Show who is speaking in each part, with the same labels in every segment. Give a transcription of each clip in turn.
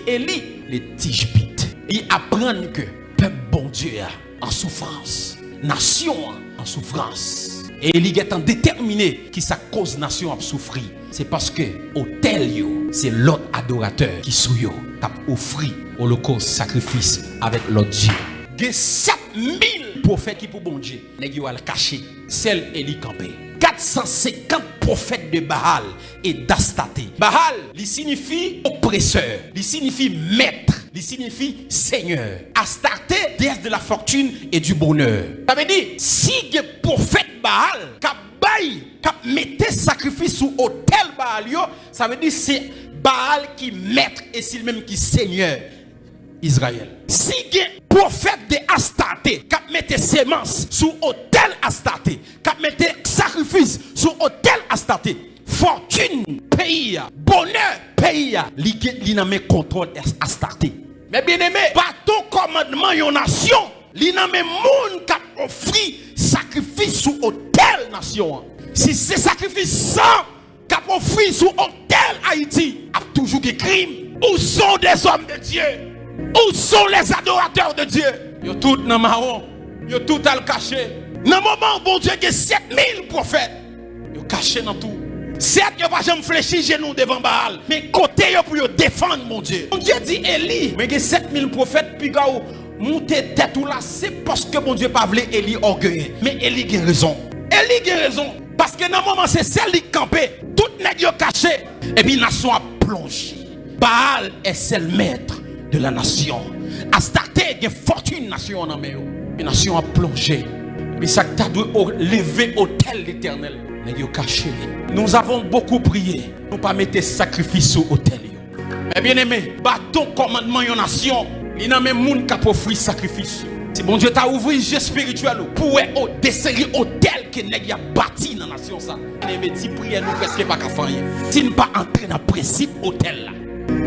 Speaker 1: Élie, les Tishbites, ils apprennent que peuple bon Dieu en souffrance, nation en souffrance. Et Élie est déterminé qui sa cause nation a souffri. C'est parce que autel c'est l'autre adorateur qui sou yo t'a offri holocauste sacrifice avec l'autre Dieu. Il y a 7000 prophètes qui pour bon Dieu, nèg yo al caché, seul Élie campé. 450 prophètes de Baal et d'Astaté. Baal, il signifie oppresseur, il signifie maître, il signifie seigneur. Astarté, déesse de la fortune et du bonheur. Ça veut dire, si il prophète Baal, qui mettait sacrifice sous autel Baal, ça veut dire c'est Baal qui maître et c'est lui-même qui seigneur Israël. Si il prophète de Astarté, qui mettait sémence sous autel Astarté, qui mettait sacrifice sous autel Astarté, fortune, pays, bonheur, pays, il n'a pas contrôle Astarté. Mais bien aimé, par ton commandement, yon nation, il n'a pas moun qui a offert sacrifice sous autel nation. Si c'est sacrifice sans qui a offert sous autel Haïti, a toujours des crimes. Où sont des hommes de Dieu? Où sont les adorateurs de Dieu? Yo tout dans marron, yo tout à le cacher. Dans le moment où bon Dieu a 7000 prophètes, yo caché dans tout. Certes, yo pas jamais fléchi genou devant Baal, mais côté yo pour yo défendre mon Dieu. Mon Dieu dit Élie, mais il y a 7000 prophètes puis gars monter tête ou là, c'est parce que mon Dieu pas voulu Élie orgueilleux. Mais Élie a raison. Élie a raison parce que dans le moment c'est celle qui campé, tout nèg yo caché et puis nation a plongé. Baal est seul maître de la nation. Astarté a fortune nation en main. La nation a plongé. Mais ça t'a dû lever autel l'Éternel. Nous avons beaucoup prié. Nous pas mettre sacrifice au autel. Mais bien aimé, bâton commandement yon nation. Il n'y a même monde qui a offert sacrifice. Si bon Dieu t'a ouvert les yeux spirituels pour desserrer autel que nèg a bâti dans la nation ça. Mais si prière nous presque pas qu'à faire. Si nous pas entrer dans principe autel là.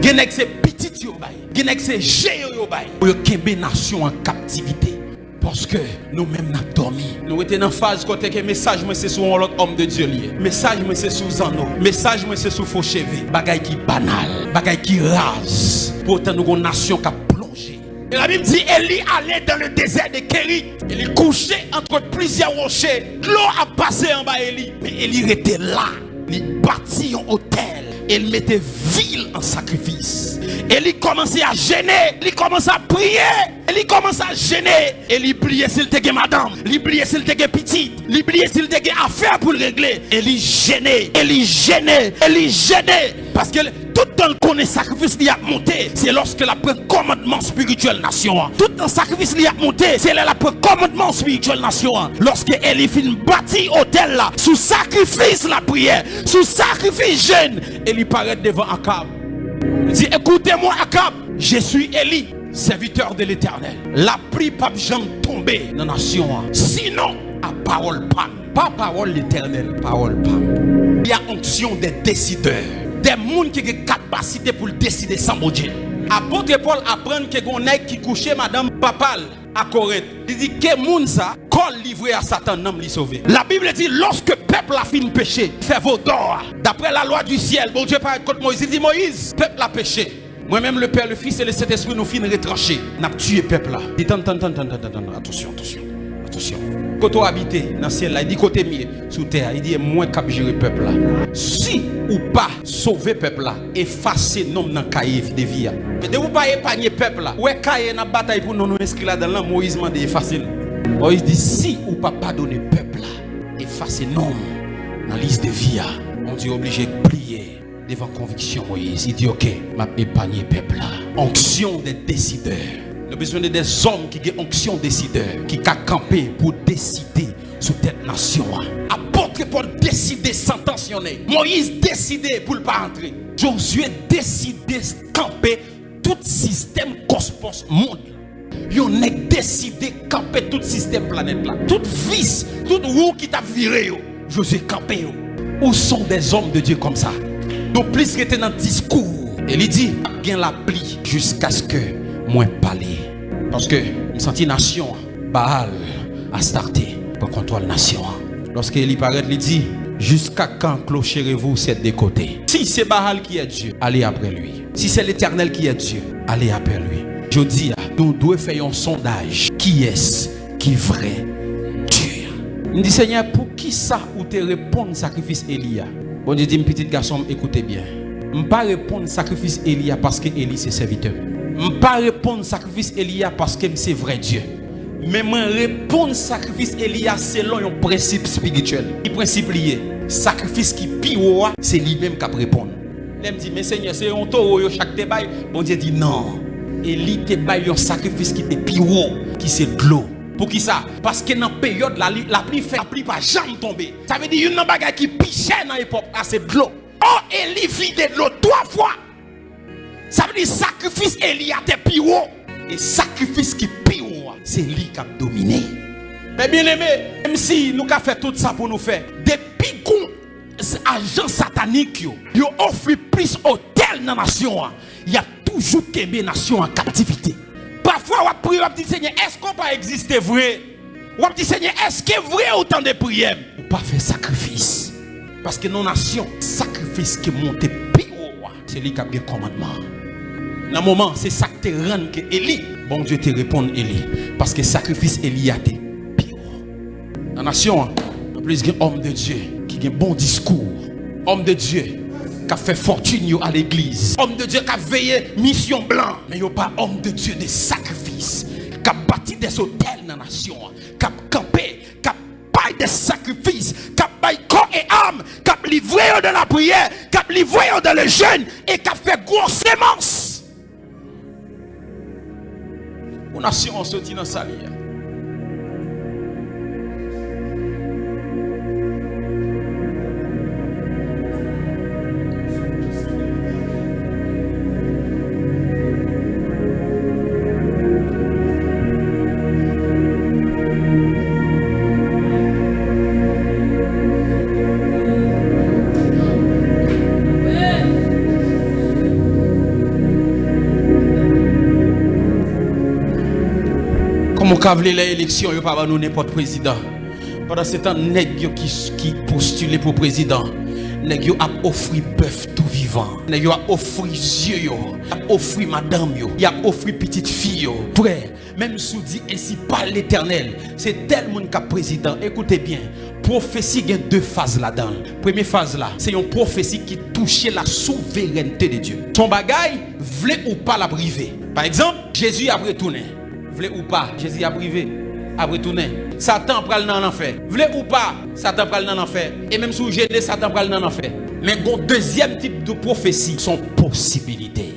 Speaker 1: Genek c'est petit yo bay. Genek c'est géant yo bay. Pour kembe nation en captivité. Parce que nous-mêmes n'a dormi. Nous étions dans phase côté que message moi c'est sur un autre homme de Dieu lié. Message moi c'est sur Zano. Message moi c'est sur faux cheveux. Bagay qui banal, bagay qui rase. Pourtant nous une nation qui a plongé. Et la Bible dit Élie allait dans le désert de Kérit. Il est couché entre plusieurs rochers. L'eau a passé en bas Élie. Mais Élie était là. Il bâtit un hôtel. Il mettait ville en sacrifice. Et il commençait à gêner. Il commençait à prier. Il commençait à gêner. Et il priait s'il te madame. Il priait s'il te petite. Il priait s'il te affaire pour le régler. Et il gênait. Il gênait. Il gênait. Parce que tout le temps qu'on est sacrifice qui a monté, c'est lorsque la prend commandement spirituel nation. Tout le sacrifice qui a monté, c'est la prend commandement spirituel nation. Lorsque Élie fin bâti hôtel là, sous sacrifice la prière, sous sacrifice jeûne, Élie paraît devant Akab. Il dit écoutez-moi Akab, je suis Élie, serviteur de l'Éternel. La pluie pas jamais tomber dans la nation. Sinon, à parole pas parole l'Éternel, parole pas. Il y a onction des décideurs. Des gens qui ont capacité pour décider sans bon Dieu. Apôtre Paul apprend que on est qui couchait madame Papal à Corinthe. Il dit que moun ça col livré à Satan n'a li sauvé. La Bible dit lorsque peuple a fait péché, fait vos dors. D'après la loi du ciel, bon Dieu parle contre Moïse, il dit Moïse, peuple a péché. Moi-même le Père, le Fils et le Saint-Esprit nous fin retrancher. N'a tué peuple là. Il dit attention. Quand on habite dans le ciel là, il dit côté mieux sous terre, il dit moins cap gérer peuple là. Si ou pas sauver peuple là, effacer nom dans cahier de vie. Mais de vous pas épargner peuple là. Ouais cahier dans bataille pour nous inscrire là dans là Moïse m'a dit effacer. Moïse dit si ou pas pardonner peuple là, effacer nom dans liste de vie. On dit obligé de plier devant conviction Moïse. Il dit OK, m'a épargner peuple là. Onction des décideurs. Nous avons besoin des hommes qui ont onction décideur, qui ont campé pour décider sur cette nation. Apôtre Paul décider sanctionner. Moïse décidé pour ne pas entrer. Josué décidé de camper tout système cosmos monde. Ils ont décidé de camper tout système planète là. Tout vice, tout roue qui t'a viré. Josué campé. Où sont des hommes de Dieu comme ça? Donc plus que dans le discours. Et il dit, gain la pluie jusqu'à ce que moins parler. Parce que nous senti nation Baal Astarté pour contrôler la nation. Lorsque il paraît, il dit jusqu'à quand clocherez-vous cette des côtés? Si c'est Baal qui est Dieu, allez après lui. Si c'est l'Éternel qui est Dieu, allez après lui. Je dis, nous devons faire un sondage. Qui est-ce qui est vrai Dieu? Je dis, Seigneur, pour qui ça ou te répondre sacrifice Élia? Bon Dieu dit, petit garçon, écoutez bien. Je ne vais pas répondre sacrifice Élia parce que Élie c'est serviteur. Je ne vais pas répondre sacrifice Élia parce que c'est vrai Dieu. Mais je répondre sacrifice Élia selon un principe spirituel. Le principe lié. Sacrifice qui pire, c'est lui-même qui répond. Il me dit, mais Seigneur, c'est un taureau chaque débat. Bon Dieu dit non. Élie te baille un sacrifice qui est pire, qui c'est de l'eau. Pour qui ça? Parce que dans la période, la pluie fait, la pluie va jamais tomber. Ça veut dire qu'il y a une bagaille qui piche dans l'époque, c'est de l'eau. Oh, Élie vide de l'eau 3 fois. Ça veut dire sacrifice Élie a te pire. Et sacrifice qui pire, c'est lui qui a dominé. Mais bien aimé, même si nous avons fait tout ça pour nous faire, depuis qu'on agents sataniques, ils offrent plus hôtel dans la nation. Il y a toujours des nations en captivité. Parfois, on prie, on dit Seigneur, est-ce qu'on peut exister vrai? On dit Seigneur, est-ce que vrai autant de prières? On ne peut pas faire sacrifice. Parce que nos nations, sacrifice qui monte pire, c'est lui qui a le commandement. Dans le moment, c'est ça qui te rend que Élie, bon Dieu te répond Élie. Parce que sacrifice Élie a été pire. La nation, en plus, il y a un homme de Dieu qui a un bon discours. Homme de Dieu qui a fait fortune à l'église. Homme de Dieu qui a veillé mission blanc. Mais il n'y a pas homme de Dieu de sacrifice. Qui a bâti des hôtels dans la nation. Qui a campé, qui a baillé des sacrifices. Qui a baillé corps et âme. Qui a livré dans la prière. Qui a livré dans le jeûne. Et qui a fait grosse sémence. Une nation en sorti dans sa vie. Quand vous les élections, vous ne pouvez pas nous n'importe président. Pendant ce temps, les gens qui postulent pour président, les gens ont offert bœuf tout vivant. Les gens ont offert yeux, ils ont offert madame, ils ont offert petite fille. Frère, même si vous dites ainsi par l'Éternel, c'est tel monde qui est président. Écoutez bien, prophétie, il y a 2 phases là-dedans. Première phase là, c'est une prophétie qui touche la souveraineté de Dieu. Son bagaille, voulait ou pas la briver. Par exemple, Jésus a retourné. Vle ou pas, Jésus a privé, a retourné. Satan pral dans l'enfer. Vle ou pas, Satan pral dans l'enfer. Et même si vous gênez, Satan pral dans l'enfer. Mais le deuxième type de prophétie sont possibilités.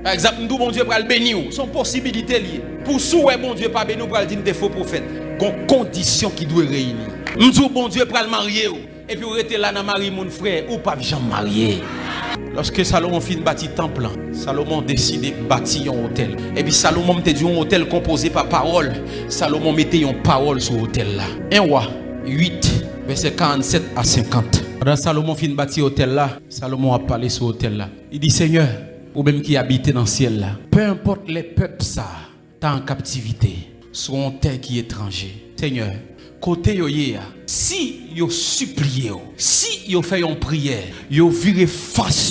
Speaker 1: Par exemple, nous bon Dieu pral bénir, sont possibilités liées. Pour souhait bon Dieu pas bénir, pral dire des faux prophètes. Gon conditions qui doivent réunir. Nous bon Dieu pral marier et puis vous restez là dans mari mon frère ou pas jamais marié. Lorsque Salomon finit de bâtir temple, Salomon décide de bâtir un hôtel. Et puis Salomon mettait un hôtel composé par parole. Salomon mettait une parole sur l'hôtel là. 1 Roi 8, verset 47 à 50. Quand Salomon finit de bâtir l'hôtel là, Salomon a parlé sur l'hôtel là. Il dit Seigneur, ou même qui habite dans le ciel là, peu importe les peuples ça, t'as en captivité, sur un terre qui est étranger. Seigneur, côté yo si yo supplié, si yo fait une prière, yo viré face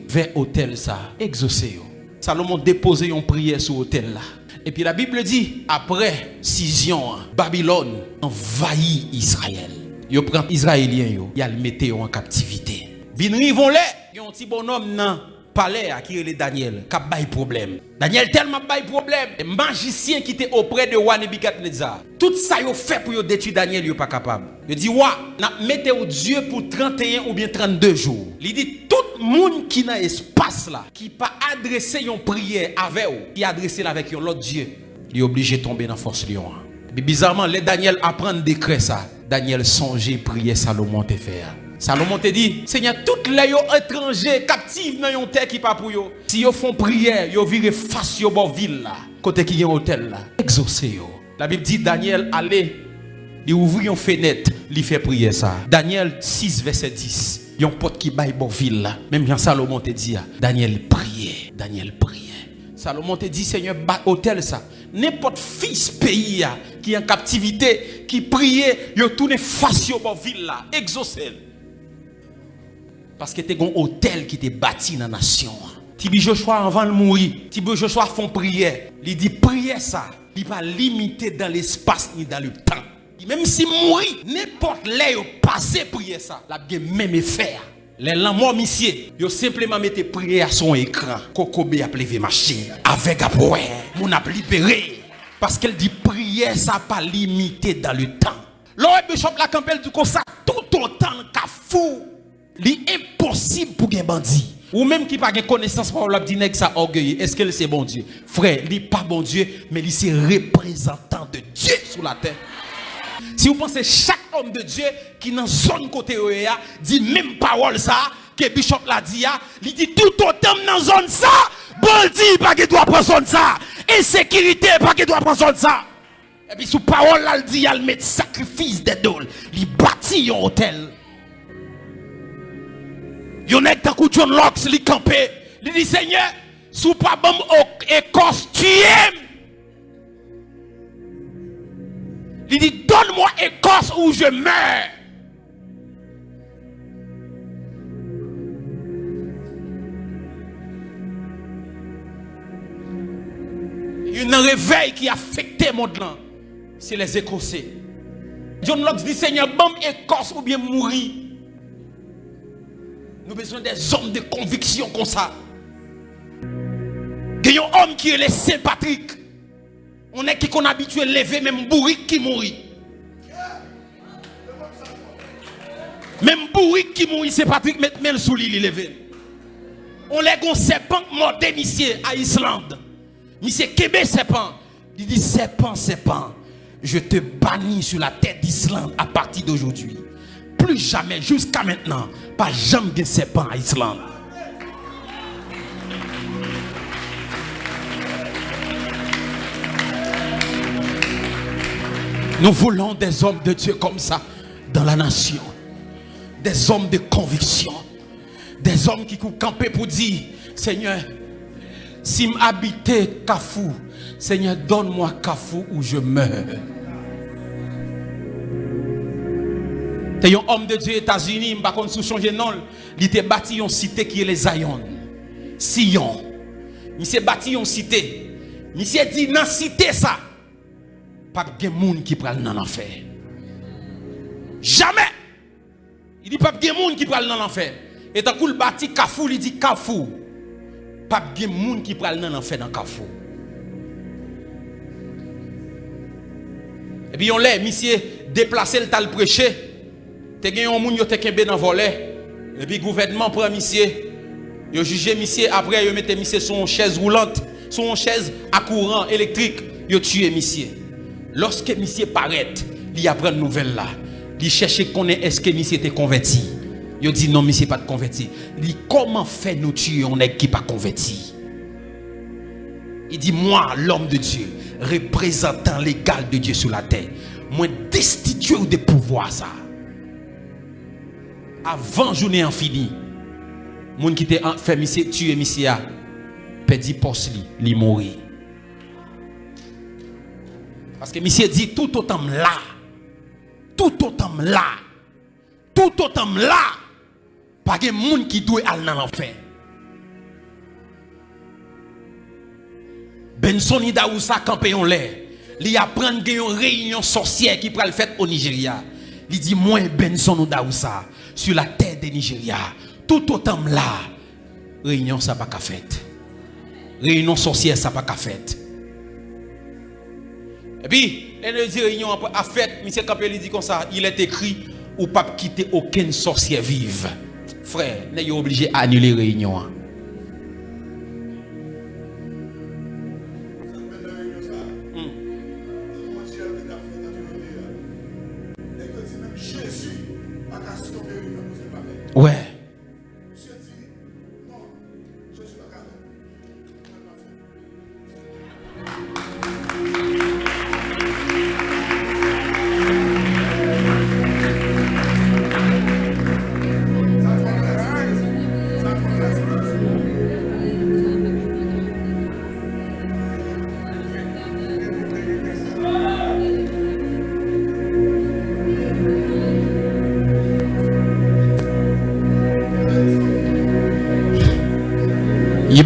Speaker 1: vers hôtel ça, exaucé yo. Salomon déposé une prière sur hôtel là. Et puis la Bible dit après scission, Babylone envahit Israël. Yo prend Israélien yo, y a le mettre en captivité. Vin rivon là, yon petit bonhomme nan palais qui est Daniel, qui a bail problème. Daniel tellement bail problème, les magiciens qui étaient auprès de roi Nebuchadnezzar. Tout ça yo fait pour yo détruire Daniel, yo pas capable. Yo dit wa, n'a mettez au Dieu pour 31 ou bien 32 jours. Il dit tout monde qui dans espace là, qui pas adresser une prière avec ou, qui adresser avec l'autre Dieu, il est obligé de tomber dans force lion. Mais bizarrement, les Daniel apprend décret ça. Daniel songeait prier Salomon te faire. Salomon te dit, Seigneur, toutes les étrangers captifs dans une terre qui pas pour eux. Si ils font prière, ils virent face au bord ville là, côté qui y a un hôtel là, exaucé yo. La Bible dit Daniel allait, il ouvrit une fenêtre, il fait prier ça. Daniel 6 verset 10. Il y a un pote qui baille bord ville là. Même Jean Salomon te dit, Daniel priait, Daniel priait. Salomon te dit, Seigneur, bat hôtel ça. N'importe fils pays qui est en captivité, qui priait, il tourne face au bord ville là, exaucé. Parce que tu as un hôtel qui était bâti dans la nation. Tibi Joshua avant de mourir, Tibi Joshua font prière. Il dit prière ça, il pas limité dans l'espace ni dans le temps. Même si mourir, n'importe là où passer prière ça, la bien même effet. Les morts monsieur, ils simplement mettez prière à son écran. Kokobe a levé machine avec après, mon a libéré parce qu'elle dit prière ça pas limité dans le temps. L'autre bishop la campelle du comme ça tout autant qu'a fou. L'impossible pour un bandit. Ou même qui n'a pas connaissance pour la dit que ça orgueilleux. Est-ce que c'est bon Dieu? Frère, il n'est pas bon Dieu, mais il c'est représentant de Dieu sur la terre. Si vous pensez chaque homme de Dieu qui dans zone côté OEA dit même parole ça que Bishop l'a dit, il dit tout autant dans zone ça, bandit pas qu'il doit prendre zone ça, insécurité pas qu'il doit prendre zone ça. Et puis sous parole là, il dit il met sacrifice des dôles, il bâtit un hôtel. Yon est tant que John Locke li campé, il dit Seigneur, sous pas bon Écosse tu aimes. Il dit donne-moi Écosse ou je meurs. Il y a un réveil qui a affecté le monde là. C'est les Écossais. John Locke dit Seigneur, bon Écosse ou bien mourir. Nous avons besoin des hommes de conviction comme ça. Il y a un homme qui est le Saint-Patrick. On est qui qu'on habitué à lever même bourrique qui mourit. Même bourrique qui mourit, c'est Patrick met le sous lit levé. On les gon serpent mort monsieur à Islande. Monsieur Québec serpent. Il dit serpent, je te bannis sur la terre d'Islande à partir d'aujourd'hui. Plus jamais, jusqu'à maintenant, pas jamais de serpent à Islande. Nous voulons des hommes de Dieu comme ça dans la nation. Des hommes de conviction. Des hommes qui courent camper pour dire Seigneur, si m'habiter Kafou, Seigneur, donne-moi Kafou ou je meurs. C'est un homme de Dieu aux États-Unis, je ne sais pas si changer nom. Il était bâti une cité qui est les Zion. Sion. Il s'est bâti une cité. Il s'est dit dans la cité ça. Pas de monde qui prend dans l'enfer. Jamais. Il dit pas de monde qui prend dans l'enfer. Et tant qu'il bâti Kafou, il dit Kafou. Pas de monde qui prend dans l'enfer dans Kafou. Et puis on l'a, monsieur déplacé le tal prêcher. Te gen yon moun yo te kembe dans volet. Et puis gouvernement prend monsieur. Yo jugé monsieur après yo mette monsieur son chaise roulante, son chaise à courant électrique, yo tué monsieur. Lorsque monsieur paraît, il apprend une nouvelle là. Il cherche connaître est-ce que monsieur était converti. Il dit non, monsieur pas de converti. Il dit comment fait nous tuer on est qui pas converti. Il dit moi l'homme de Dieu, représentant l'égal de Dieu sur la terre, moi destitué de pouvoir ça. Avant journée en fini, moun qui était fait monsieur tuer monsieur a perdu poste li mourir. Parce que monsieur dit tout autant là. Tout autant là. Tout autant là. Pas de monde qui doit aller dans l'enfer. Benson Idaoussa campé en l'air. Il apprend une réunion sorcière qui prend le fait au Nigeria. Il dit moi Benson Idaoussa sur la terre de Nigeria. Tout autant là. Réunion ça pas qu'à fait. Réunion sorcière ça pas qu'à fait. Et puis, elle dit réunion à fête, M. Campbell dit comme ça, il est écrit ou pas quitter aucune sorcière vive. Frère, n'est obligé à annuler réunion. Ouais.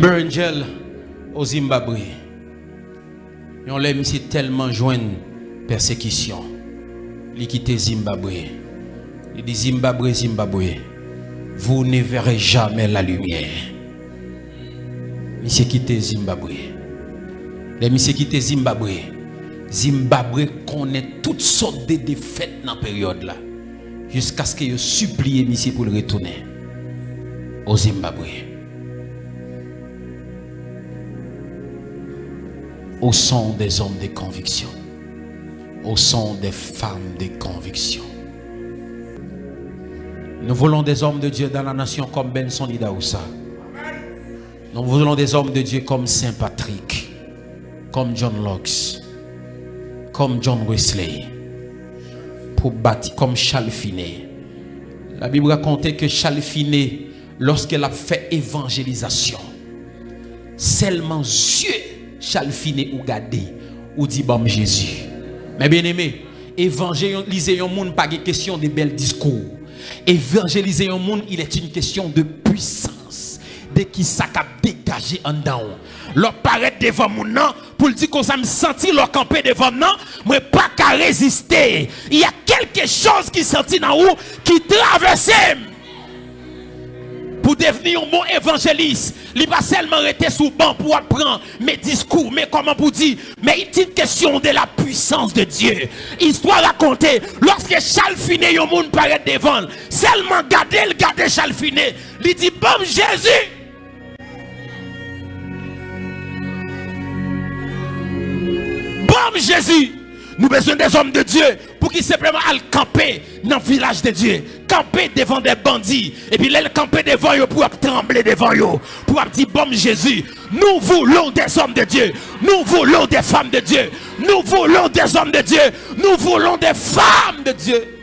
Speaker 1: Amber Angel au Zimbabwe. On l'aime si tellement joindre persécution. Il quitte Zimbabwe. Il dit Zimbabwe, vous ne verrez jamais la lumière. Monsieur quitte Zimbabwe. Les monsieur quitte Zimbabwe. Zimbabwe connaît toutes sortes de défaites dans la période là. Jusqu'à ce que je supplie monsieur pour le retourner au Zimbabwe. Au son des hommes de conviction. Au son des femmes de conviction. Nous voulons des hommes de Dieu dans la nation comme Benson Idaoussa. Nous voulons des hommes de Dieu comme Saint Patrick, comme John Knox, comme John Wesley, pour bâtir comme Charles Finet. La Bible racontait que Charles Finet, lorsqu'elle a fait évangélisation, seulement Dieu, Charles Finet ou gardé, ou dit bon Jésus. Mais bien aimé, évangéliser un monde pas une question de bel discours. Évangéliser un monde, il est une question de puissance. De qui ça a dégagé en dedans. Leur paraître devant mon nom pour dire qu'on ça me sentit leur camper devant moi, mais pas qu'à résister. Il y a quelque chose qui sentit dans vous qui traverse. Pour devenir un bon évangéliste, il ne va pas seulement rester sous banc pour apprendre mes discours, mais comment pour dire, mais il est une question de la puissance de Dieu. Histoire racontée, lorsque Charles Finet, il y a un monde paraît devant, seulement garder Charles Finet, il dit, bon Jésus. Bon Jésus. Nous avons besoin des hommes de Dieu pour qu'ils simplement aillent camper dans le village de Dieu. Camper devant des bandits. Et puis les camper devant eux pour trembler devant eux. Pour dire bon Jésus, nous voulons des hommes de Dieu. Nous voulons des femmes de Dieu. Nous voulons des hommes de Dieu. Nous voulons des femmes de Dieu.